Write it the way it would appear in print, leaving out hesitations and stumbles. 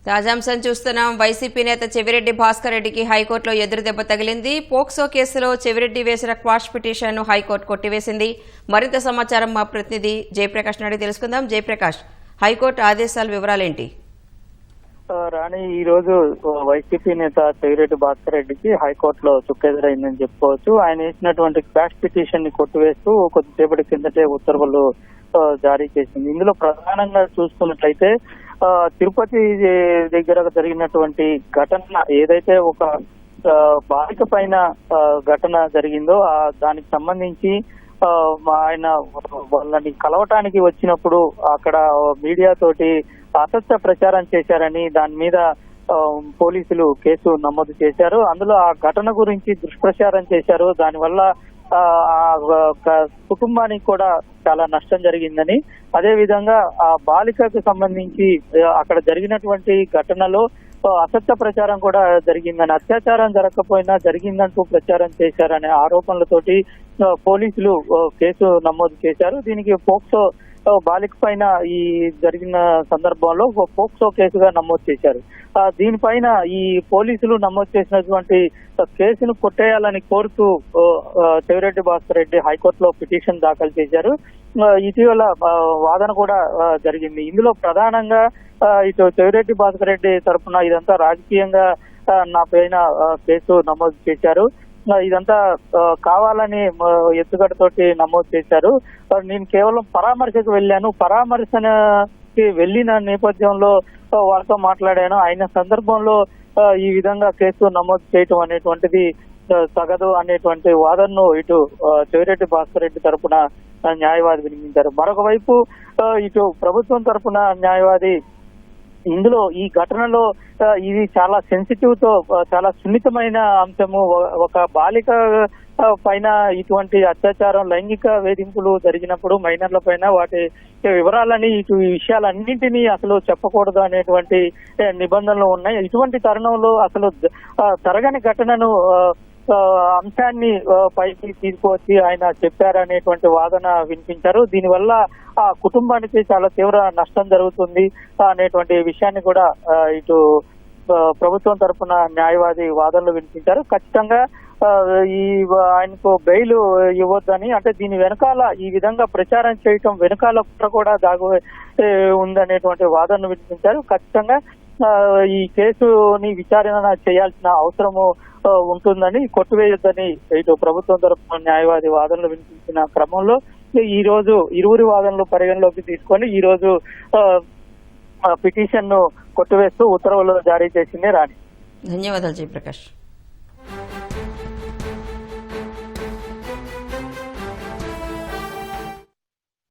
తాజాంశం చూస్తున్నాం. వైసీపీ నేత చెవిరెడ్డి భాస్కర్ రెడ్డికి హైకోర్టులో ఎదురుదెబ్బ తగిలింది. పోక్సో కేసులో చెవిరెడ్డి వేసిన క్వాష్ పిటిషన్ను హైకోర్టు కొట్టివేసింది. మరింత సమాచారం మా ప్రతినిధి జయప్రకాష్ నాయుడు తెలుసుకుందాం. జయప్రకాష్, హైకోర్టు ఆదేశాల వివరాలేంటి? రాణి, ఈ రోజు వైసీపీ నేత చెవిరెడ్డి భాస్కర్ రెడ్డికి హైకోర్టులో చుక్కెదురైందని చెప్పుకోవచ్చు. ఆయన వేసినటువంటి క్వాష్ పిటిషన్ ని కొట్టివేస్తూ కొద్దిసేపటి కిందటే ఉత్తర్వులు జారీ చేసింది. ఇందులో ప్రధానంగా చూసుకున్నట్లయితే తిరుపతి దగ్గర జరిగినటువంటి ఘటన ఏదైతే ఒక బాలిక పైన ఘటన జరిగిందో దానికి సంబంధించి ఆయన వాళ్ళని కలవటానికి వచ్చినప్పుడు అక్కడ మీడియా తోటి అసత్య ప్రచారం చేశారని దాని మీద పోలీసులు కేసు నమోదు చేశారు. అందులో ఆ ఘటన గురించి దుష్ప్రచారం చేశారు. దానివల్ల కుటుంబానికి కూడా చాలా నష్టం జరిగిందని, అదే విధంగా ఆ బాలికకు సంబంధించి అక్కడ జరిగినటువంటి ఘటనలో అసత్య ప్రచారం కూడా జరిగిందని, అత్యాచారం జరగకపోయినా జరిగిందంటూ ప్రచారం చేశారనే ఆరోపణలతోటి పోలీసులు కేసు నమోదు చేశారు. దీనికి పోక్సో బాలిక పైన ఈ జరిగిన సందర్భంలో పోక్సో కేసుగా నమోదు చేశారు. దీనిపైన ఈ పోలీసులు నమోదు చేసినటువంటి కేసును కొట్టేయాలని కోరుతూ చెవిరెడ్డి భాస్కర్ రెడ్డి హైకోర్టులో పిటిషన్ దాఖలు చేశారు. ఇటీవల వాదన కూడా జరిగింది. ఇందులో ప్రధానంగా ఇటు చెవిరెడ్డి భాస్కర్ రెడ్డి తరఫున ఇదంతా రాజకీయంగా నా పైన కేసు నమోదు చేశారు, ఇదంతా కావాలని ఎత్తుగడతోటి నమోదు చేశారు, నేను కేవలం పరామర్శకు వెళ్ళాను, పరామర్శకి వెళ్ళిన నేపథ్యంలో వారితో మాట్లాడాను, అయిన సందర్భంలో ఈ విధంగా కేసు నమోదు చేయటం అనేటువంటిది తగదు అనేటువంటి వాదనను ఇటు చెవిరెడ్డి భాస్కర్ రెడ్డి తరఫున న్యాయవాది వినిపించారు. మరొక వైపు ఇటు ప్రభుత్వం తరఫున న్యాయవాది ఇందులో ఈ ఘటనలో ఇది చాలా సెన్సిటివ్ తో చాలా సున్నితమైన అంశము, ఒక బాలిక పైన ఇటువంటి అత్యాచారం లైంగిక వేధింపులు జరిగినప్పుడు మైనర్ల పైన వాటి వివరాలని ఈ విషయాలన్నింటినీ అసలు చెప్పకూడదు అనేటువంటి నిబంధనలు ఉన్నాయి. ఇటువంటి తరుణంలో అసలు జరగని ఘటనను అంశాన్ని పైకి తీసుకువచ్చి ఆయన చెప్పారనేటువంటి వాదన వినిపించారు. దీనివల్ల ఆ కుటుంబానికి చాలా తీవ్ర నష్టం జరుగుతుంది అనేటువంటి విషయాన్ని కూడా ఇటు ప్రభుత్వం తరఫున న్యాయవాది వాదనలు వినిపించారు. ఖచ్చితంగా ఈ ఆయనకు బెయిల్ ఇవ్వద్దని, అంటే దీని వెనకాల ఈ విధంగా ప్రచారం చేయటం వెనకాల కూడా దాగు ఉందనేటువంటి వాదనలు వినిపించారు. ఖచ్చితంగా ఈ కేసుని విచారణ చేయాల్సిన అవసరము ఉంటుందని, కొట్టివేయొద్దని ఇటు ప్రభుత్వం తరఫున న్యాయవాది వాదనలు వినిపించిన క్రమంలో ఈ రోజు ఇరువురి వాదనలు పరిగణలోకి తీసుకొని ఈ రోజు పిటిషన్ ను కొట్టివేస్తూ ఉత్తర్వులు జారీ చేసింది. రాణి, ధన్యవాదాలు జయప్రకాష్.